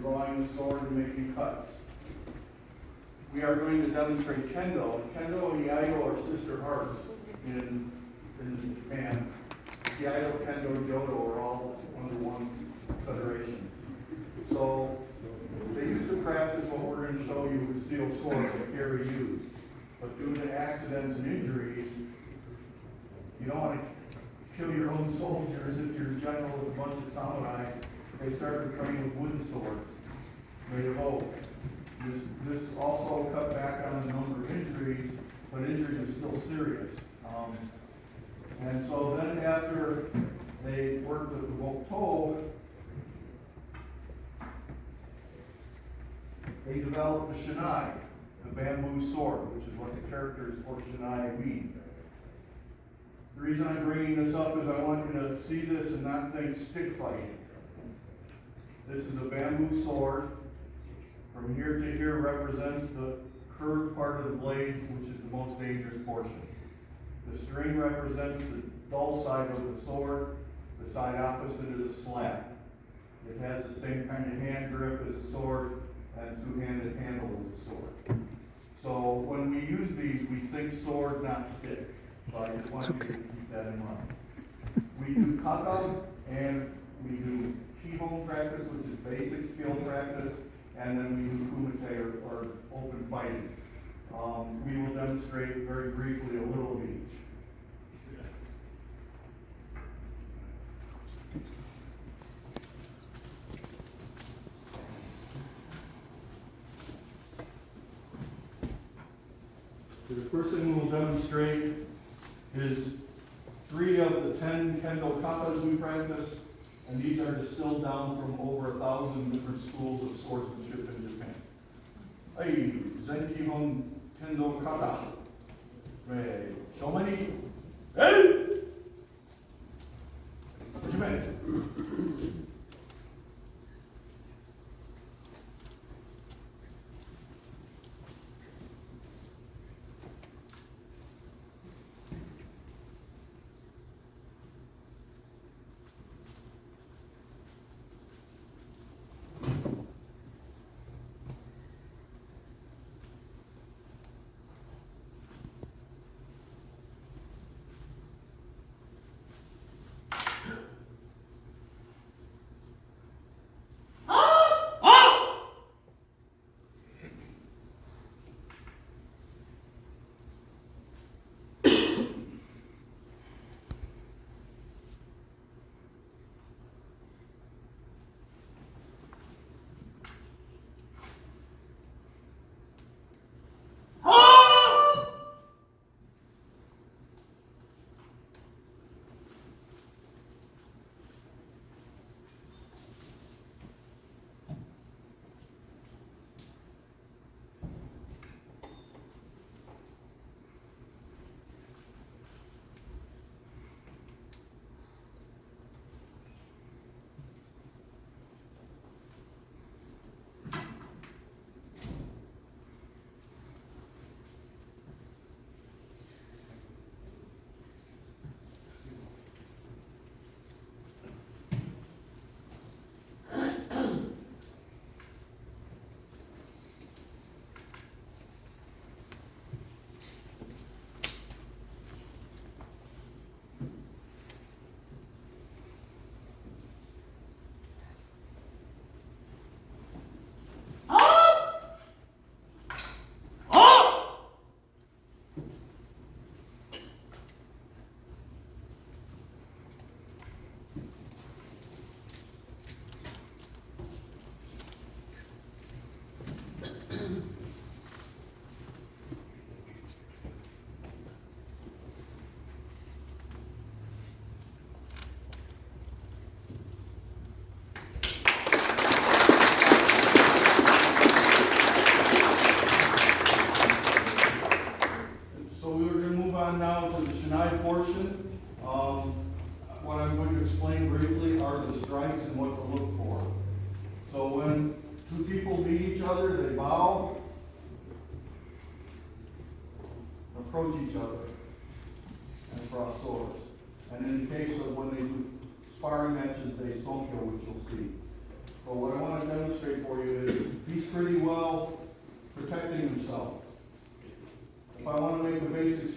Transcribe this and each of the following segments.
drawing the sword and making cuts. We are going to demonstrate Kendo. Kendo and Iaido are sister hearts in Japan. Iaido, Kendo, Jodo are all under one federation. So they used to practice what we're going to show you with steel swords that Gary used. But due to accidents and injuries, you don't want to kill your own soldiers if you're a general with a bunch of samurai. They started training with wooden swords made of oak. This also cut back on the number of injuries, but injuries are still serious. And so then after they worked with the Woto, they developed the Shinai, the bamboo sword, which is what the characters for Shinai mean. The reason I'm bringing this up is I want you to see this and not think stick fighting. This is a bamboo sword. From here to here represents the curved part of the blade, which is the most dangerous portion. The string represents the dull side of the sword. The side opposite is a slab. It has the same kind of hand grip as a sword and two-handed handle as a sword. So when we use these, we think sword, not stick. So I just want you to keep that in mind. We do kata and we do kihon practice, which is basic skill practice, and then we do kumite or open fighting. We will demonstrate very briefly a little of each. The first thing we'll demonstrate is 3 of the 10 Kendo katas we practice, and these are distilled down from over 1,000 different schools of swordsmanship in Japan. Hey, Zenkihon Kendo kata. Shomani. Hey! Hajime.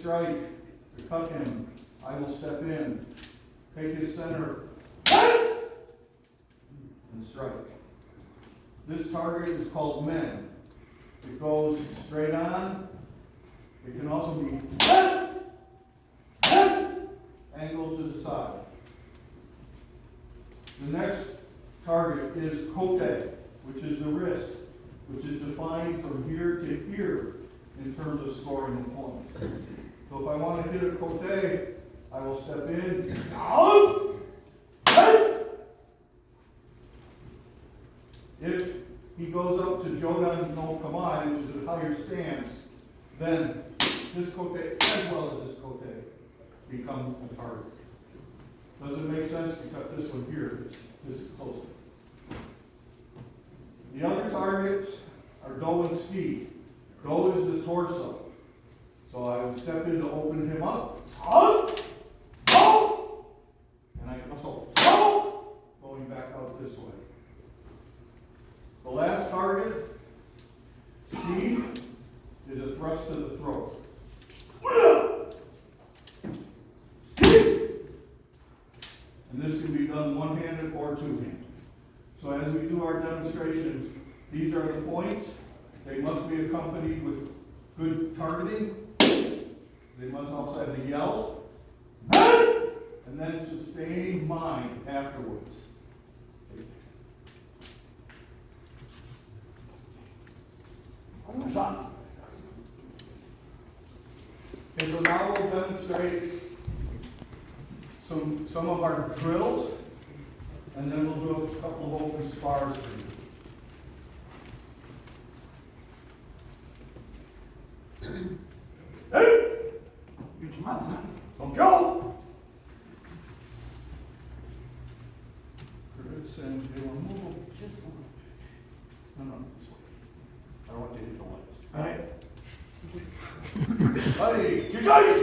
strike to cut him, I will step in, take his center, and strike. This target is called men. It goes straight on. It can also be angled to the side. The next target is kote, which is the wrist, which is defined from here to here in terms of scoring the point. So if I want to hit a kote, I will step in. If he goes up to jodan no kamai, which is a higher stance, then this kote as well as this kote become a target. Does it make sense to cut this one here? This is closer. The other targets are do and ski. Do is the torso. So I would step in to open him up. And I can also going back out this way. The last target, ski, is a thrust to the throat. And this can be done one-handed or two-handed. So as we do our demonstrations, these are the points. They must be accompanied with good targeting. They must also have the yell. And then sustaining mind afterwards. Okay, so now we'll demonstrate some of our drills, and then we'll do a couple of open spars for you. Hey! Don't go! And they will move just one. No, this way. I don't want to hit the lights. All right. Hey, you guys!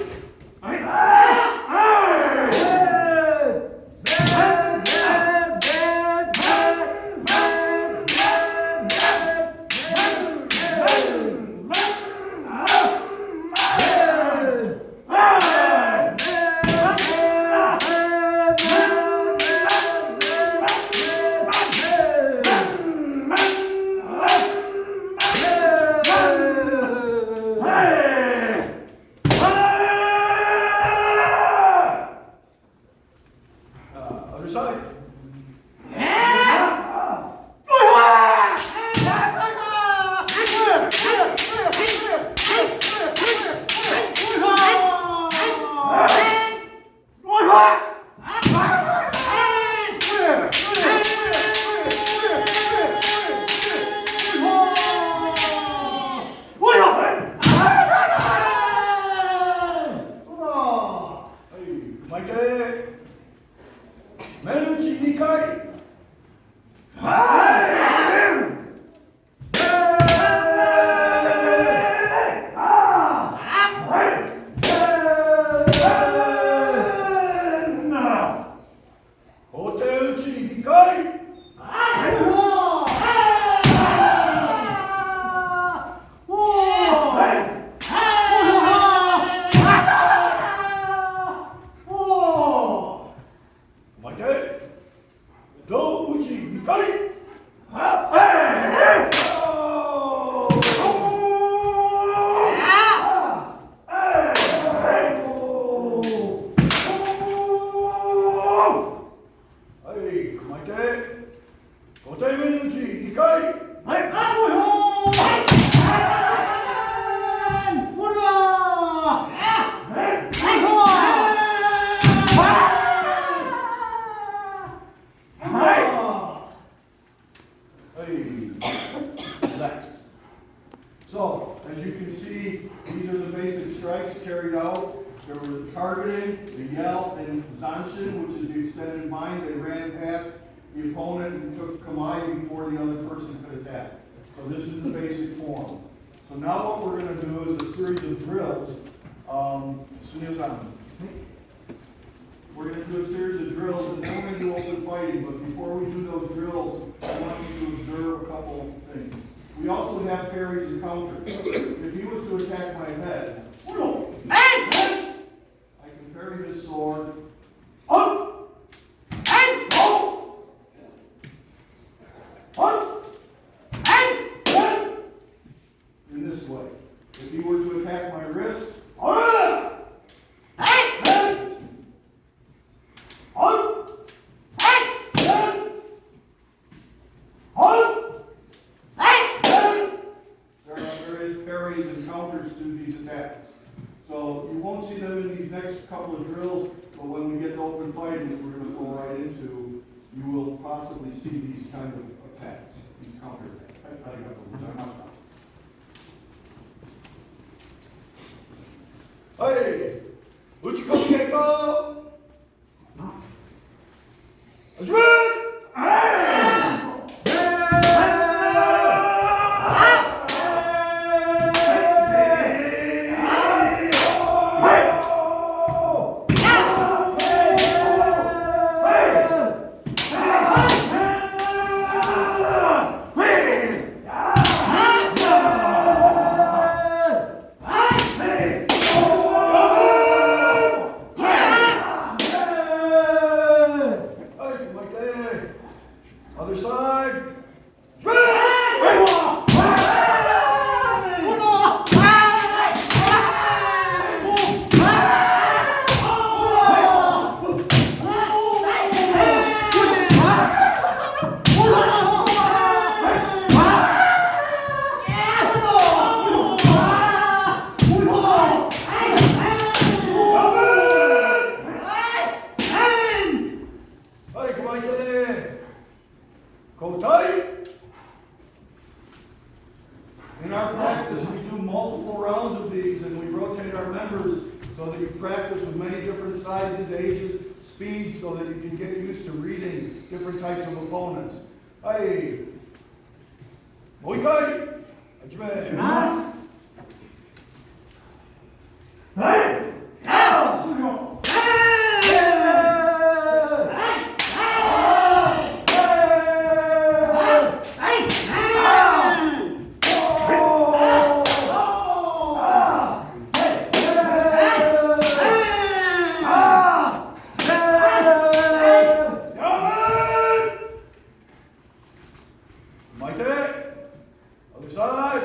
kote-men-uchi, geiko. So, as you can see, these are the basic strikes carried out. There was targeting, the yell, and zanshin, which is the extended mind. They ran past the opponent and took kamae before the other person could attack. So this is the basic form. So now what we're going to do is a series of drills. We're going to do a series of drills, and then we're going to do open fighting. But before we do those drills, I want you to observe a couple things. We also have parries and counters. If he was to attack my head, couple of drills, but when we get to open fighting, that we're going to go right into, you will possibly see these kind of attacks, these counter attacks. Hey! Uchikomi geiko! Other side. In our practice, we do multiple rounds of these, and we rotate our members so that you practice with many different sizes, ages, speeds, so that you can get used to reading different types of opponents. Hey! Moikai! Hajime! Hey! Other side.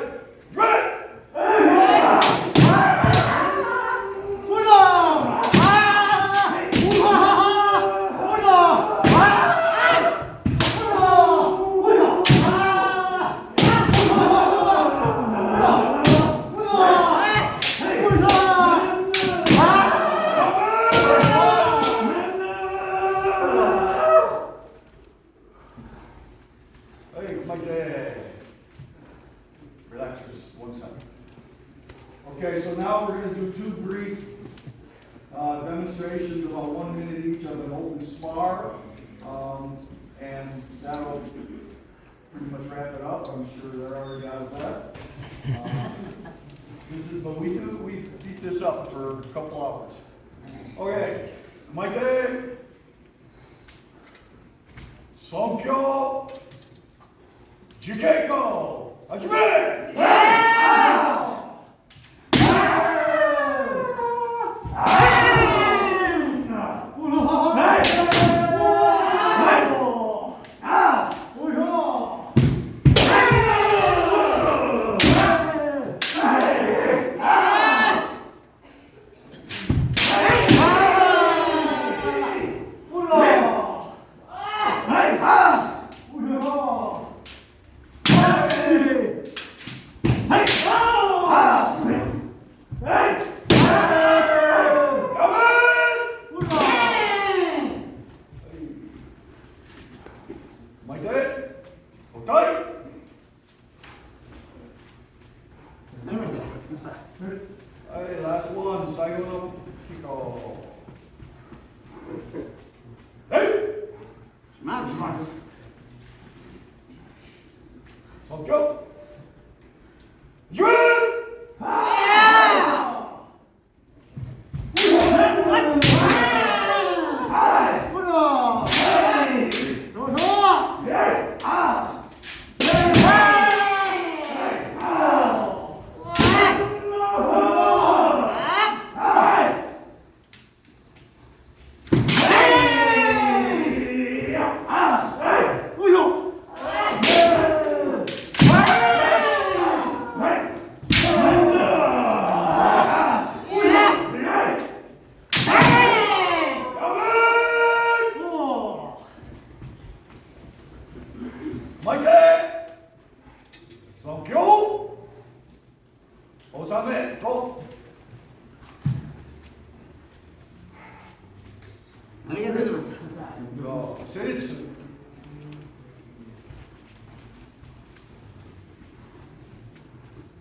Relax for 1 second. Okay, so now we're going to do 2 brief demonstrations, about 1 minute each, of an open spar, and that'll pretty much wrap it up. I'm sure they're already out of breath. But we beat this up for a couple hours. Okay, Maite, Sonkyo, Gikeiko, Hajime! Hey, last one, Saigo Kiko. Hey! Sonkyo! Dream!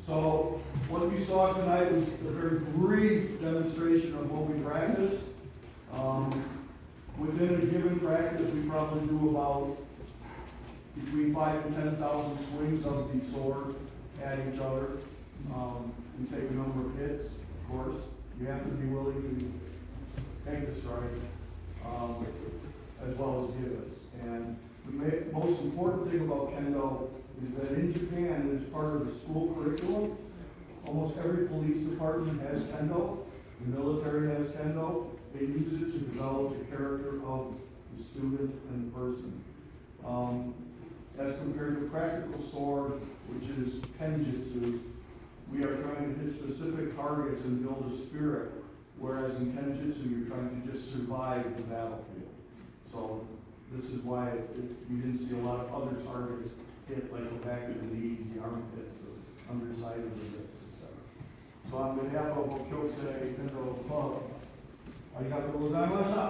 So what you saw tonight was a very brief demonstration of what we practice. Within a given practice, we probably do about between 5,000 and 10,000 swings of the sword at each other. We take a number of hits, of course. You have to be willing to take the strike, as well as give it. And the most important thing about Kendo is that in Japan, it is part of the school curriculum. Almost every police department has Kendo. The military has Kendo. They use it to develop the character of the student and the person. As compared to practical sword, which is kenjutsu, we are trying to hit specific targets and build a spirit, whereas in kenjutsu, you're trying to just survive the battlefield. So this is why you didn't see a lot of other targets hit, like the back of the knees, the armpits, the underside of the wrists, etc. So on behalf of Uchikomi Kendo Club, arigatou gozaimashita.